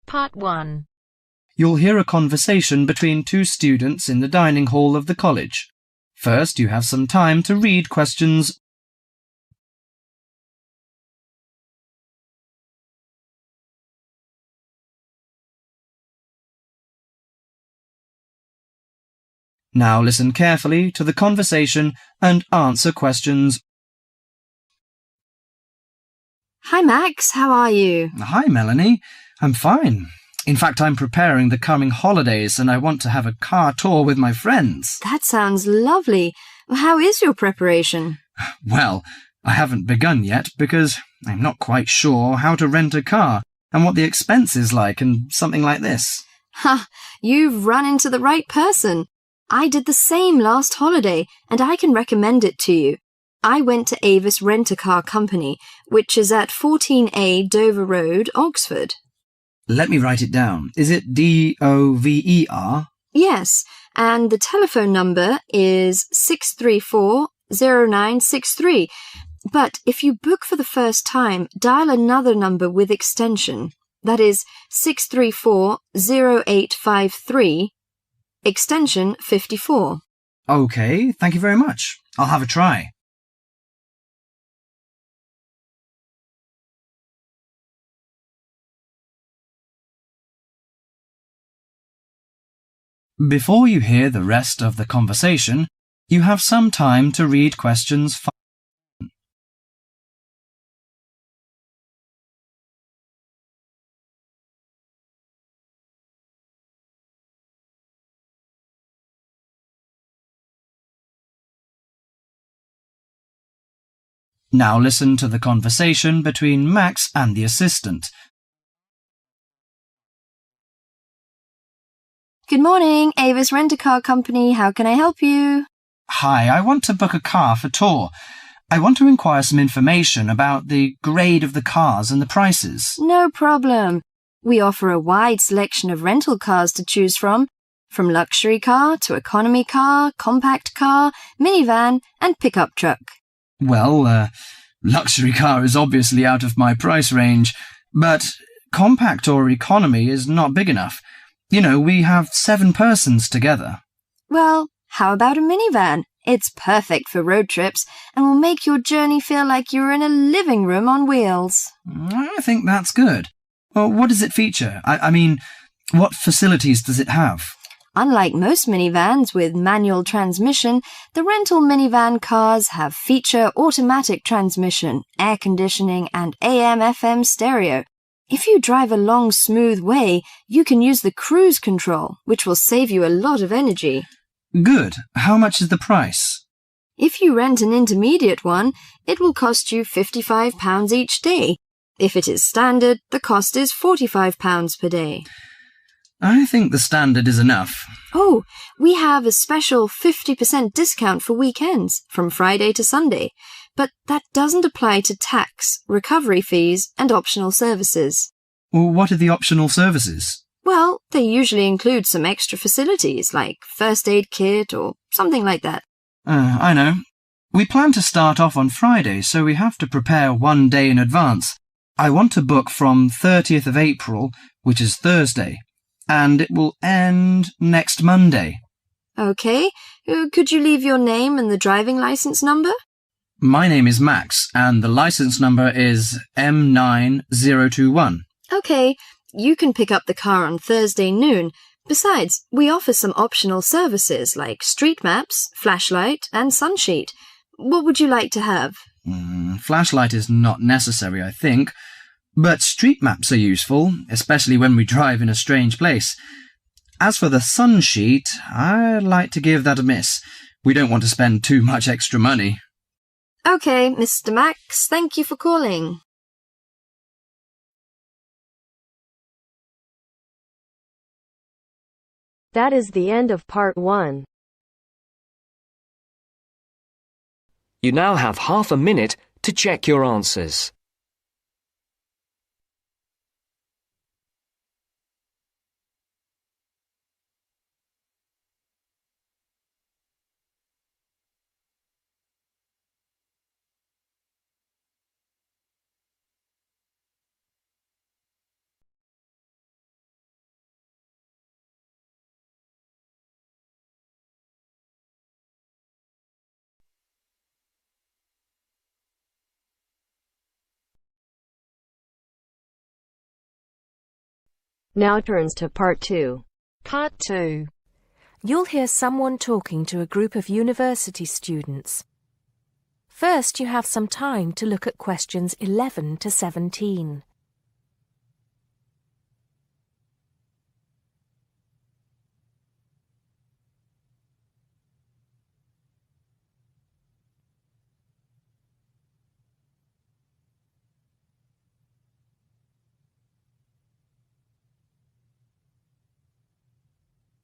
Part 1. You'll hear a conversation between two students in the dining hall of the college. First, you have some time to read questions. Now listen carefully to the conversation and answer questions. Hi Max, how are you? Hi Melanie, I'm fine. In fact, I'm preparing the coming holidays and I want to have a car tour with my friends. That sounds lovely. How is your preparation? Well, I haven't begun yet because I'm not quite sure how to rent a car and what the expense is like and something like this. Ha, you've run into the right person. I did the same last holiday and I can recommend it to you. I went to Avis Rent-A-Car Company, which is at 14A Dover Road, Oxford. Let me write it down. Is it DOVER? Yes, and the telephone number is 634-0963. But if you book for the first time, dial another number with extension. That is 634-0853, extension 54. OK, thank you very much. I'll have a try. Before you hear the rest of the conversation, you have some time to read questions 5. Now listen to the conversation between Max and the assistant. Good morning, Avis Rent-A-Car Company. How can I help you? Hi, I want to book a car for tour. I want to inquire some information about the grade of the cars and the prices. No problem. We offer a wide selection of rental cars to choose from luxury car to economy car, compact car, minivan, and pickup truck. Well, luxury car is obviously out of my price range, but compact or economy is not big enough. You know, we have 7 persons together. Well, how about a minivan? It's perfect for road trips and will make your journey feel like you're in a living room on wheels. I think that's good. Well, what does it feature? I mean, what facilities does it have? Unlike most minivans with manual transmission, the rental minivan cars have feature automatic transmission, air conditioning, and AM/FM stereo. If you drive a long, smooth way, you can use the cruise control, which will save you a lot of energy. Good. How much is the price? If you rent an intermediate one, it will cost you £55 each day. If it is standard, the cost is £45 per day. I think the standard is enough. Oh, we have a special 50% discount for weekends, from Friday to Sunday. But that doesn't apply to tax, recovery fees, and optional services. Well, what are the optional services? Well, they usually include some extra facilities, like first aid kit or something like that. I know. We plan to start off on Friday, so we have to prepare 1 day in advance. I want to book from 30th of April, which is Thursday, and it will end next Monday. OK. Could you leave your name and the driving license number? My name is Max, and the license number is M9021. OK. You can pick up the car on Thursday noon. Besides, we offer some optional services like street maps, flashlight, and sunsheet. What would you like to have? Flashlight is not necessary, I think. But street maps are useful, especially when we drive in a strange place. As for the sunsheet, I'd like to give that a miss. We don't want to spend too much extra money. OK, Mr. Max, thank you for calling. That is the end of part 1. You now have half a minute to check your answers. Now turns to Part 2. Part 2. You'll hear someone talking to a group of university students. First, you have some time to look at questions 11 to 17.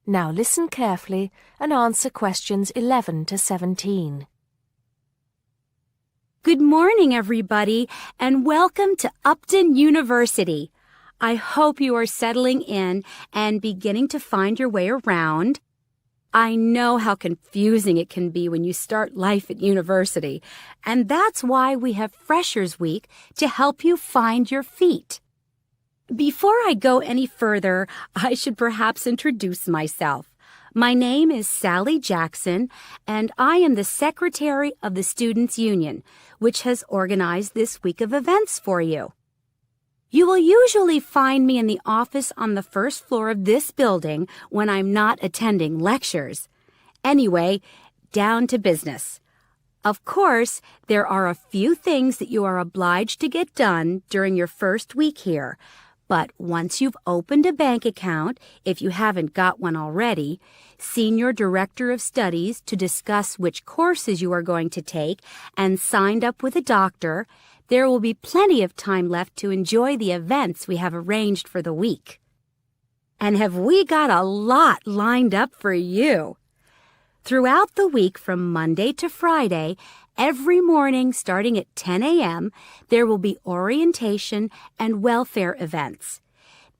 Now listen carefully and answer questions 11 to 17. Good morning, everybody, and welcome to Upton University. I hope you are settling in and beginning to find your way around. I know how confusing it can be when you start life at university, and that's why we have Freshers Week to help you find your feet. Before I go any further, I should perhaps introduce myself. My name is Sally Jackson, and I am the Secretary of the Students' Union, which has organized this week of events for you. You will usually find me in the office on the first floor of this building when I'm not attending lectures. Anyway, down to business. Of course, there are a few things that you are obliged to get done during your first week here. But once you've opened a bank account, if you haven't got one already, seen your director of studies to discuss which courses you are going to take, and signed up with a doctor, there will be plenty of time left to enjoy the events we have arranged for the week. And have we got a lot lined up for you? Throughout the week from Monday to Friday, every morning starting at 10 a.m., there will be orientation and welfare events.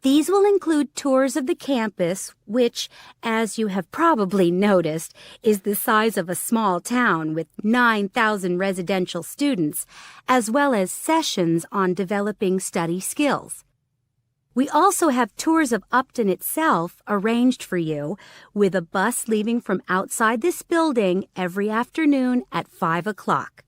These will include tours of the campus, which, as you have probably noticed, is the size of a small town with 9,000 residential students, as well as sessions on developing study skills. We also have tours of Upton itself arranged for you, with a bus leaving from outside this building every afternoon at 5 o'clock.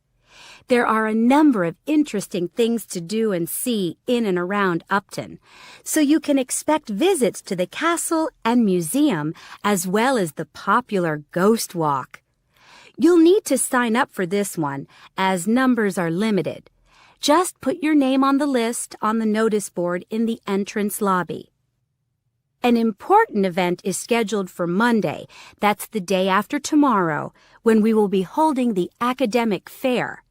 There are a number of interesting things to do and see in and around Upton, so you can expect visits to the castle and museum as well as the popular Ghost Walk. You'll need to sign up for this one, as numbers are limited. Just put your name on the list on the notice board in the entrance lobby. An important event is scheduled for Monday, that's the day after tomorrow, when we will be holding the academic fair.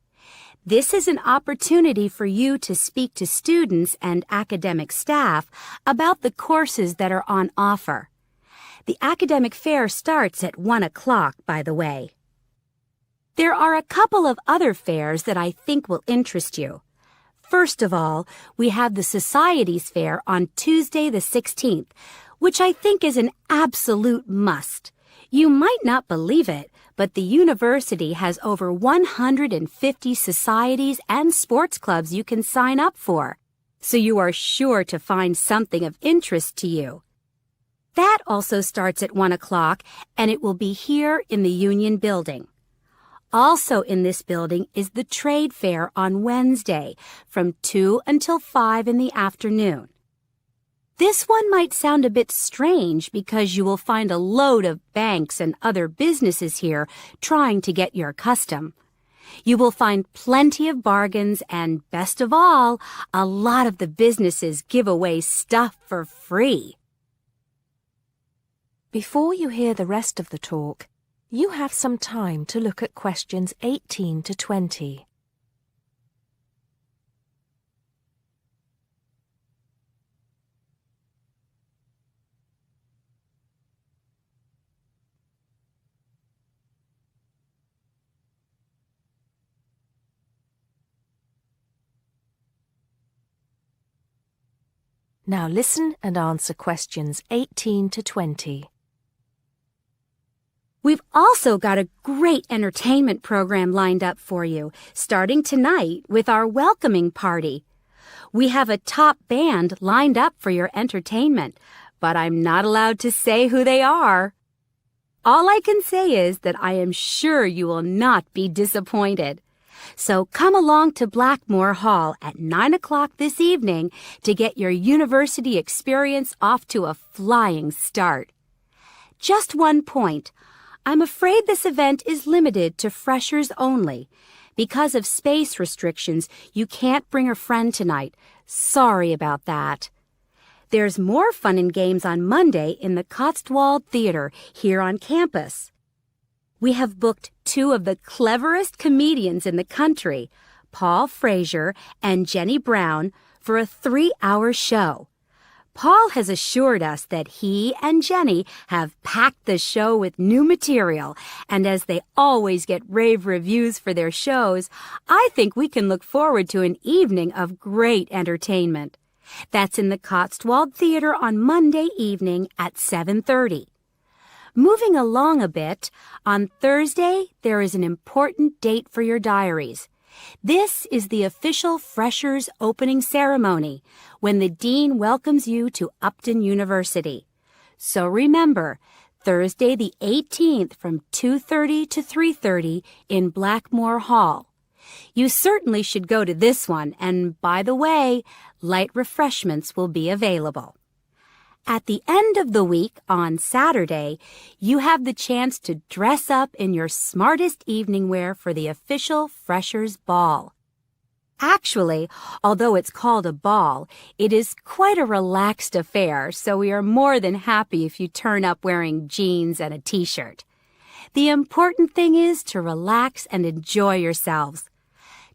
This is an opportunity for you to speak to students and academic staff about the courses that are on offer. The academic fair starts at 1 o'clock, by the way. There are a couple of other fairs that I think will interest you. First of all, we have the Societies Fair on Tuesday the 16th, which I think is an absolute must. You might not believe it, but the university has over 150 societies and sports clubs you can sign up for, so you are sure to find something of interest to you. That also starts at 1 o'clock, and it will be here in the Union Building. Also in this building is the Trade Fair on Wednesday from 2 until 5 in the afternoon. This one might sound a bit strange because you will find a load of banks and other businesses here trying to get your custom. You will find plenty of bargains and, best of all, a lot of the businesses give away stuff for free. Before you hear the rest of the talk, you have some time to look at questions 18 to 20. Now listen and answer questions 18 to 20. We've also got a great entertainment program lined up for you, starting tonight with our welcoming party. We have a top band lined up for your entertainment, but I'm not allowed to say who they are. All I can say is that I am sure you will not be disappointed. So come along to Blackmore Hall at 9 o'clock this evening to get your university experience off to a flying start. Just one point. I'm afraid this event is limited to freshers only. Because of space restrictions, you can't bring a friend tonight. Sorry about that. There's more fun and games on Monday in the Cotswold Theater here on campus. We have booked two of the cleverest comedians in the country, Paul Frazier and Jenny Brown, for a 3-hour show. Paul has assured us that he and Jenny have packed the show with new material, and as they always get rave reviews for their shows, I think we can look forward to an evening of great entertainment. That's in the Cotswold Theater on Monday evening at 7:30. Moving along a bit, on Thursday there is an important date for your diaries. This is the official Freshers Opening Ceremony, when the Dean welcomes you to Upton University. So remember, Thursday the 18th from 2:30 to 3:30 in Blackmore Hall. You certainly should go to this one, and by the way, light refreshments will be available. At the end of the week, on Saturday, you have the chance to dress up in your smartest evening wear for the official Freshers' Ball. Actually, although it's called a ball, it is quite a relaxed affair, so we are more than happy if you turn up wearing jeans and a t-shirt. The important thing is to relax and enjoy yourselves.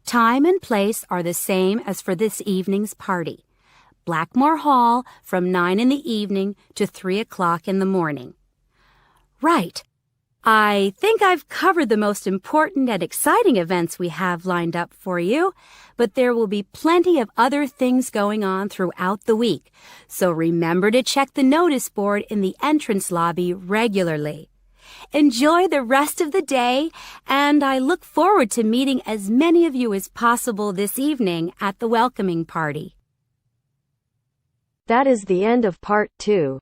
Time and place are the same as for this evening's party. Blackmore Hall from 9 in the evening to 3 o'clock in the morning. Right. I think I've covered the most important and exciting events we have lined up for you, but there will be plenty of other things going on throughout the week, so remember to check the notice board in the entrance lobby regularly. Enjoy the rest of the day, and I look forward to meeting as many of you as possible this evening at the welcoming party. That is the end of part 2.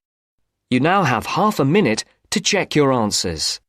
You now have half a minute to check your answers.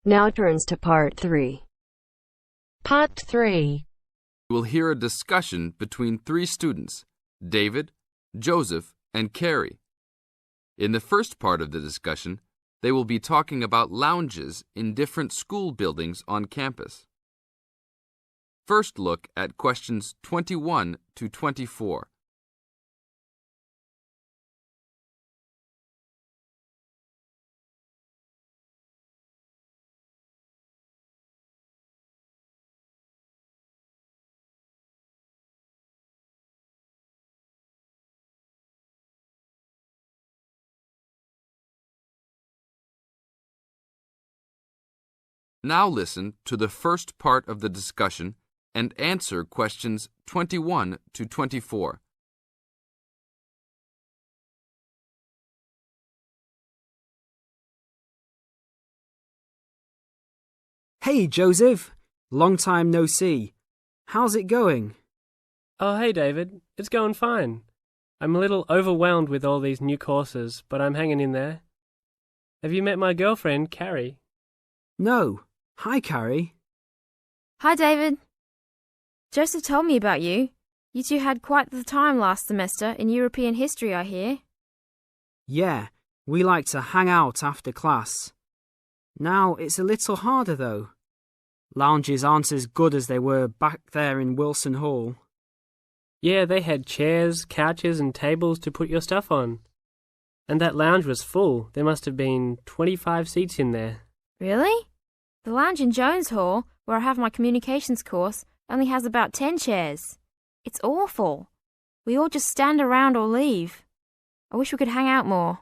Now turns to part 3. Part 3. You will hear a discussion between 3 students, David, Joseph, and Carrie. In the first part of the discussion, they will be talking about lounges in different school buildings on campus. First look at questions 21 to 24. Now listen to the first part of the discussion and answer questions 21 to 24. Hey, Joseph. Long time no see. How's it going? Oh, hey, David. It's going fine. I'm a little overwhelmed with all these new courses, but I'm hanging in there. Have you met my girlfriend, Carrie? No. Hi, Carrie. Hi, David. Joseph told me about you. You two had quite the time last semester in European history, I hear. Yeah, we like to hang out after class. Now it's a little harder, though. Lounges aren't as good as they were back there in Wilson Hall. Yeah, they had chairs, couches, and tables to put your stuff on. And that lounge was full. There must have been 25 seats in there. Really? The lounge in Jones Hall, where I have my communications course, only has about 10 chairs. It's awful. We all just stand around or leave. I wish we could hang out more.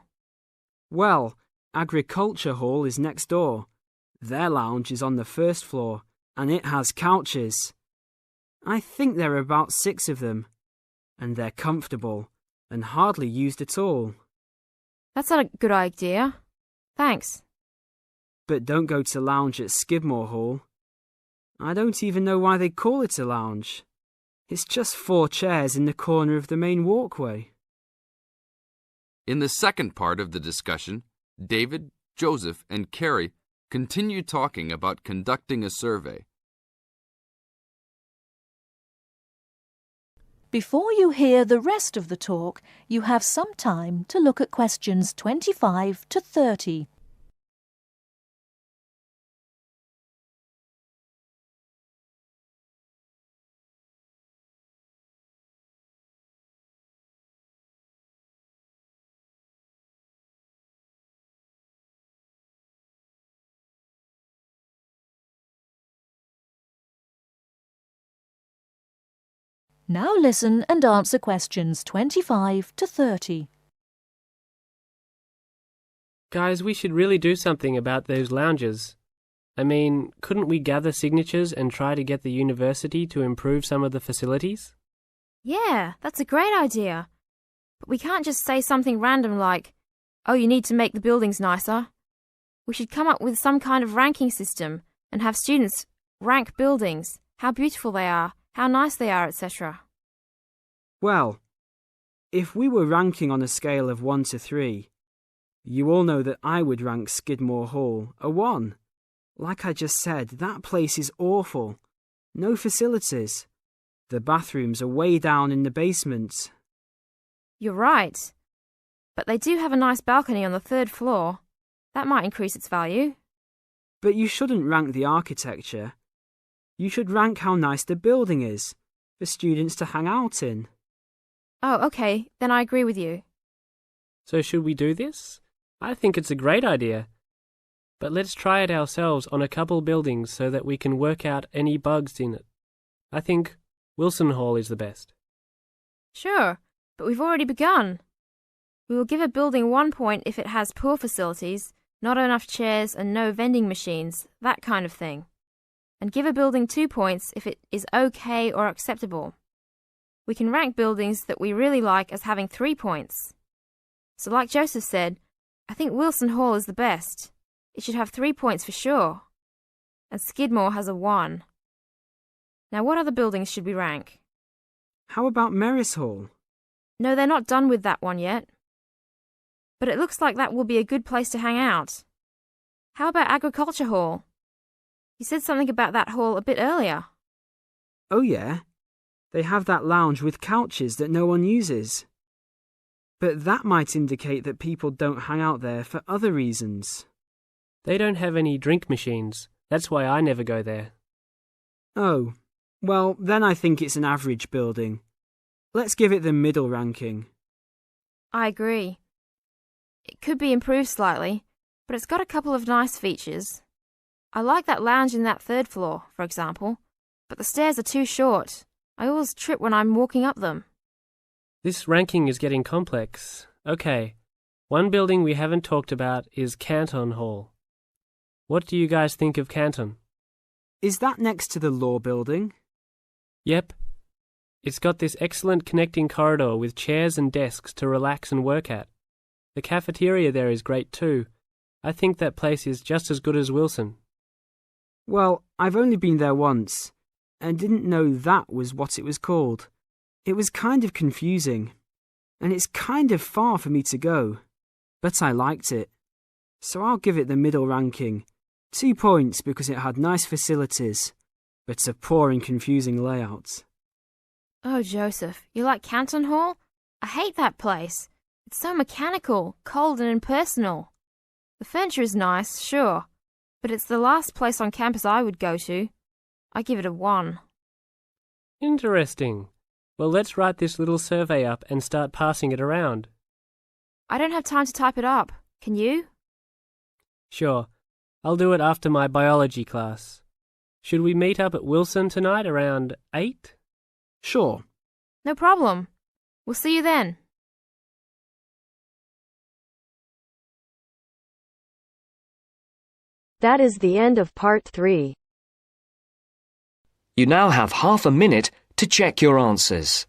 Well, Agriculture Hall is next door. Their lounge is on the first floor, and it has couches. I think there are about 6 of them, and they're comfortable and hardly used at all. That's not a good idea. Thanks. But don't go to lounge at Skidmore Hall. I don't even know why they call it a lounge. It's just 4 chairs in the corner of the main walkway. In the second part of the discussion, David, Joseph, and Carrie continue talking about conducting a survey. Before you hear the rest of the talk, you have some time to look at questions 25 to 30. Now listen and answer questions 25 to 30. Guys, we should really do something about those lounges. I mean, couldn't we gather signatures and try to get the university to improve some of the facilities? Yeah, that's a great idea. But we can't just say something random like, oh, you need to make the buildings nicer. We should come up with some kind of ranking system and have students rank buildings, how beautiful they are, how nice they are, etc. Well, if we were ranking on a scale of 1 to 3, you all know that I would rank Skidmore Hall a 1. Like I just said, that place is awful. No facilities. The bathrooms are way down in the basement. You're right. But they do have a nice balcony on the 3rd floor. That might increase its value. But you shouldn't rank the architecture. You should rank how nice the building is for students to hang out in. Oh, okay, then I agree with you. So should we do this? I think it's a great idea. But let's try it ourselves on a couple buildings so that we can work out any bugs in it. I think Wilson Hall is the best. Sure, but we've already begun. We will give a building 1 point if it has poor facilities, not enough chairs and no vending machines, that kind of thing. And give a building 2 points if it is okay or acceptable. We can rank buildings that we really like as having 3 points. So like Joseph said, I think Wilson Hall is the best. It should have 3 points for sure. And Skidmore has a 1. Now what other buildings should we rank? How about Merris Hall? No, they're not done with that one yet. But it looks like that will be a good place to hang out. How about Agriculture Hall? You said something about that hall a bit earlier. Oh yeah, they have that lounge with couches that no one uses. But that might indicate that people don't hang out there for other reasons. They don't have any drink machines. That's why I never go there. Oh, well, then I think it's an average building. Let's give it the middle ranking. I agree. It could be improved slightly, but it's got a couple of nice features. I like that lounge in that 3rd floor, for example, but the stairs are too short. I always trip when I'm walking up them. This ranking is getting complex. Okay, one building we haven't talked about is Canton Hall. What do you guys think of Canton? Is that next to the law building? Yep. It's got this excellent connecting corridor with chairs and desks to relax and work at. The cafeteria there is great too. I think that place is just as good as Wilson. Well, I've only been there once, and didn't know that was what it was called. It was kind of confusing, and it's kind of far for me to go, but I liked it. So I'll give it the middle ranking. 2 points because it had nice facilities, but a poor and confusing layout. Oh, Joseph, you like Canton Hall? I hate that place. It's so mechanical, cold and impersonal. The furniture is nice, sure, but it's the last place on campus I would go to. I give it a 1. Interesting. Well, let's write this little survey up and start passing it around. I don't have time to type it up. Can you? Sure. I'll do it after my biology class. Should we meet up at Wilson tonight around 8? Sure. No problem. We'll see you then. That is the end of part 3. You now have half a minute to check your answers.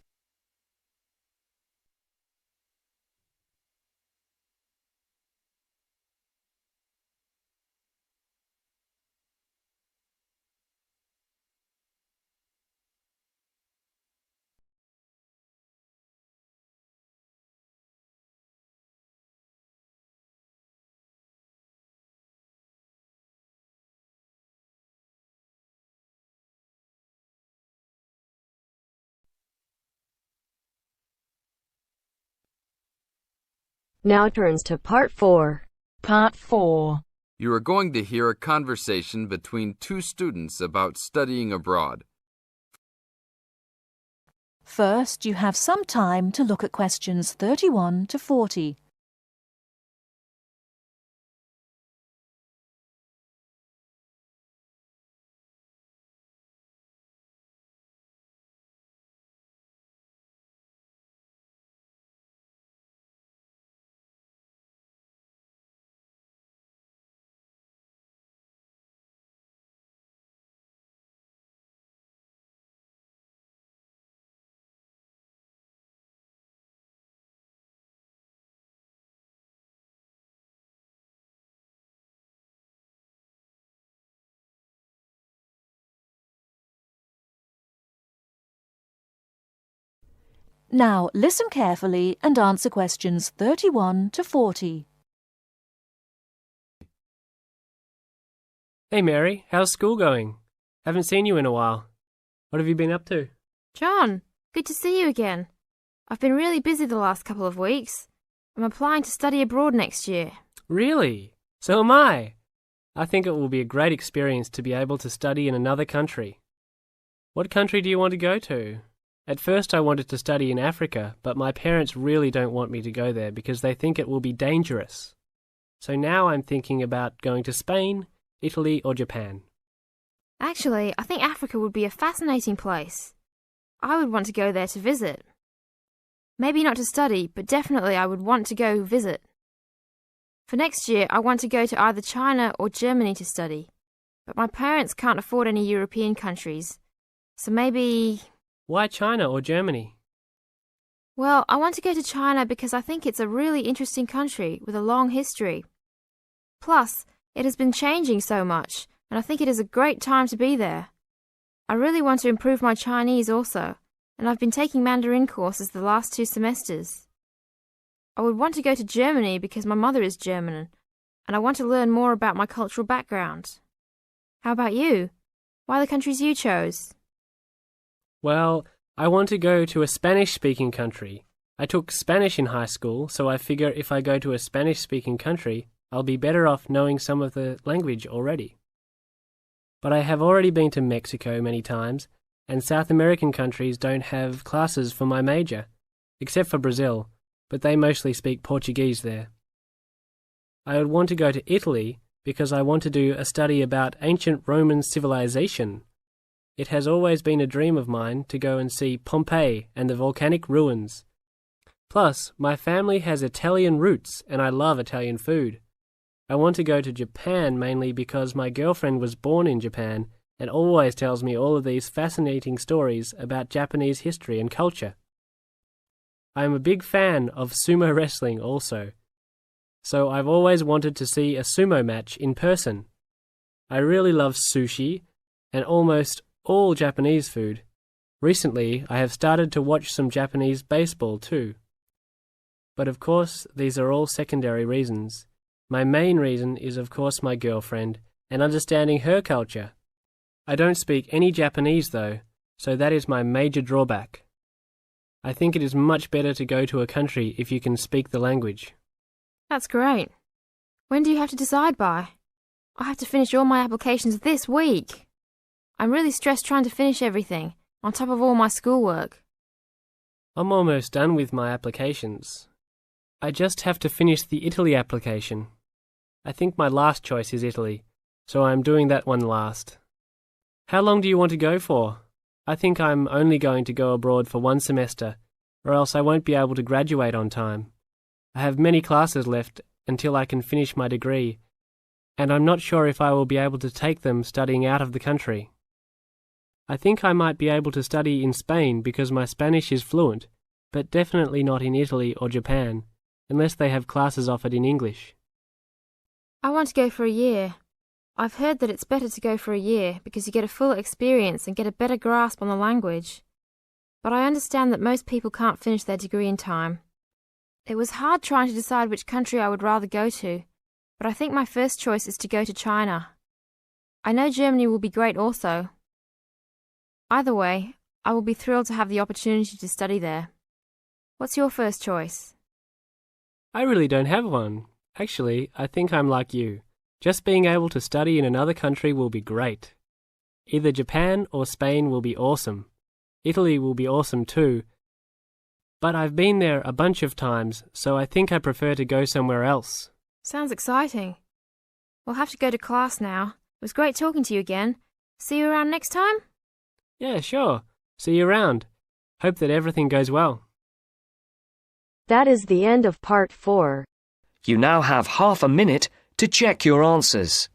Now turns to Part 4. Part 4. You are going to hear a conversation between two students about studying abroad. First, you have some time to look at questions 31 to 40. Now, listen carefully and answer questions 31 to 40. Hey Mary, how's school going? Haven't seen you in a while. What have you been up to? John, good to see you again. I've been really busy the last couple of weeks. I'm applying to study abroad next year. Really? So am I. I think it will be a great experience to be able to study in another country. What country do you want to go to? At first I wanted to study in Africa, but my parents really don't want me to go there because they think it will be dangerous. So now I'm thinking about going to Spain, Italy or Japan. Actually, I think Africa would be a fascinating place. I would want to go there to visit. Maybe not to study, but definitely I would want to go visit. For next year, I want to go to either China or Germany to study. But my parents can't afford any European countries. So maybe... Why China or Germany? Well, I want to go to China because I think it's a really interesting country with a long history. Plus, it has been changing so much, and I think it is a great time to be there. I really want to improve my Chinese also, and I've been taking Mandarin courses the last 2 semesters. I would want to go to Germany because my mother is German, and I want to learn more about my cultural background. How about you? Why are the countries you chose? Well, I want to go to a Spanish-speaking country. I took Spanish in high school, so I figure if I go to a Spanish-speaking country, I'll be better off knowing some of the language already. But I have already been to Mexico many times, and South American countries don't have classes for my major, except for Brazil, but they mostly speak Portuguese there. I would want to go to Italy because I want to do a study about ancient Roman civilization. It has always been a dream of mine to go and see Pompeii and the volcanic ruins. Plus, my family has Italian roots and I love Italian food. I want to go to Japan mainly because my girlfriend was born in Japan and always tells me all of these fascinating stories about Japanese history and culture. I am a big fan of sumo wrestling also, so I've always wanted to see a sumo match in person. I really love sushi and almost all Japanese food. Recently, I have started to watch some Japanese baseball too. But of course, these are all secondary reasons. My main reason is of course my girlfriend and understanding her culture. I don't speak any Japanese though, so that is my major drawback. I think it is much better to go to a country if you can speak the language. That's great. When do you have to decide by? I have to finish all my applications this week. I'm really stressed trying to finish everything, on top of all my schoolwork. I'm almost done with my applications. I just have to finish the Italy application. I think my last choice is Italy, so I'm doing that one last. How long do you want to go for? I think I'm only going to go abroad for 1 semester, or else I won't be able to graduate on time. I have many classes left until I can finish my degree, and I'm not sure if I will be able to take them studying out of the country. I think I might be able to study in Spain because my Spanish is fluent, but definitely not in Italy or Japan, unless they have classes offered in English. I want to go for a year. I've heard that it's better to go for a year because you get a full experience and get a better grasp on the language. But I understand that most people can't finish their degree in time. It was hard trying to decide which country I would rather go to, but I think my first choice is to go to China. I know Germany will be great also. Either way, I will be thrilled to have the opportunity to study there. What's your first choice? I really don't have one. Actually, I think I'm like you. Just being able to study in another country will be great. Either Japan or Spain will be awesome. Italy will be awesome too. But I've been there a bunch of times, so I think I prefer to go somewhere else. Sounds exciting. We'll have to go to class now. It was great talking to you again. See you around next time? Yeah, sure. See you around. Hope that everything goes well. That is the end of part 4. You now have half a minute to check your answers.